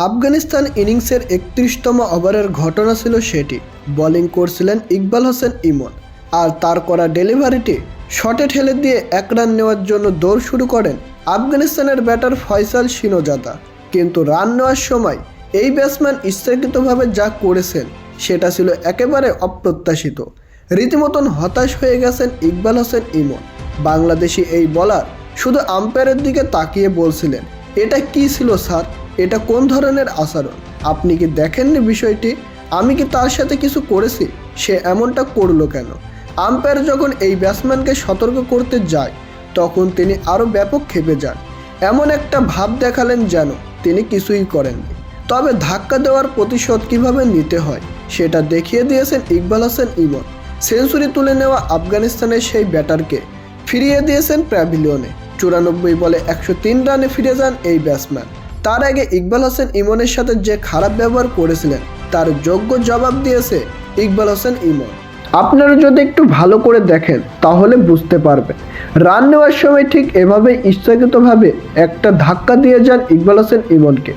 আফগানিস্তান ইনিংসের ৩১তম ওভারের ঘটনা ছিল সেটি। বোলিং করছিলেন ইকবাল হোসেন ইমন, আর তার করা ডেলিভারিটি শটে ঠেলে দিয়ে ১ রান নেওয়ার জন্য দৌড় শুরু করেন আফগানিস্তানের ব্যাটার ফয়সাল শিনোজাদা। কিন্তু রান নেওয়ার সময় এই ব্যাটসম্যান ইচ্ছাকৃতভাবে যা করেছেন সেটা ছিল একেবারে অপ্রত্যাশিত। রীতিমতন হতাশ হয়ে গেছেন ইকবাল হোসেন ইমন। বাংলাদেশি এই বোলার শুধু আম্পায়ারের দিকে তাকিয়ে বলছিলেন, এটা কি ছিল স্যার, এটা কোন ধরনের আচরণ? আপনি কি দেখেননি বিষয়টি? আমি কি তার সাথে কিছু করেছি? সে এমনটা করলো কেন? আম্পায়ার যখন এই ব্যাটসম্যানকে সতর্ক করতে যায় তখন তিনি আরও ব্যাপক ক্ষেপে যান। এমন একটা ভাব দেখালেন যেন তিনি কিছুই করেননি। তবে ধাক্কা দেওয়ার প্রতিশোধ কীভাবে নিতে হয় সেটা দেখিয়ে দিয়েছেন ইকবাল হোসেন ইমন। সেঞ্চুরি তুলে নেওয়া আফগানিস্তানের সেই ব্যাটারকে ফিরিয়ে দিয়েছেন প্যাভিলিয়নে। ৯৪ বলে ১০৩ রানে ফিরে যান এই ব্যাটসম্যান। তার আগে ইকবাল হোসেন ইমনের সাথে যে খারাপ ব্যবহার করেছিলেন তার যোগ্য জবাব দিয়েছে ইকবাল হোসেন ইমন। আপনারা যদি একটু ভালো করে দেখেন তাহলে বুঝতে পারবেন। রান নেওয়ার সময় ঠিক এভাবে ইচ্ছাকৃতভাবে একটা ধাক্কা দিয়ে যান ইকবাল হোসেন ইমনকে।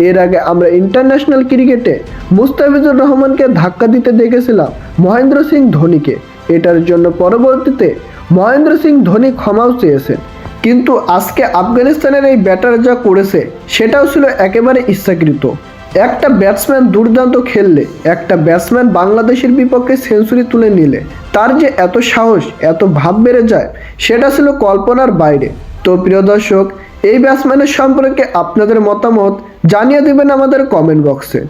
এর আগে আমরা ইন্টারন্যাশনাল ক্রিকেটে মুস্তাফিজুর রহমানকে ধাক্কা দিতে দেখেছিলাম মহেন্দ্র সিং ধোনিকে। এটার জন্য পরবর্তীতে মহেন্দ্র সিং ধোনি ক্ষমাও চেয়েছেন। কিন্তু আজকে আফগানিস্তানের এই ব্যাটার যা করেছে সেটাও ছিল একেবারে ইচ্ছাকৃত। একটা ব্যাটসম্যান দুর্দান্ত খেললে, একটা ব্যাটসম্যান বাংলাদেশের বিপক্ষে সেঞ্চুরি তুলে নিলে তার যে এত সাহস, এত ভাব বেড়ে যায় সেটা ছিল কল্পনার বাইরে। তো প্রিয় দর্শক, এই ব্যাটসম্যানের সম্পর্কে আপনাদের মতামত জানিয়ে দেবেন আমাদের কমেন্ট বক্সে।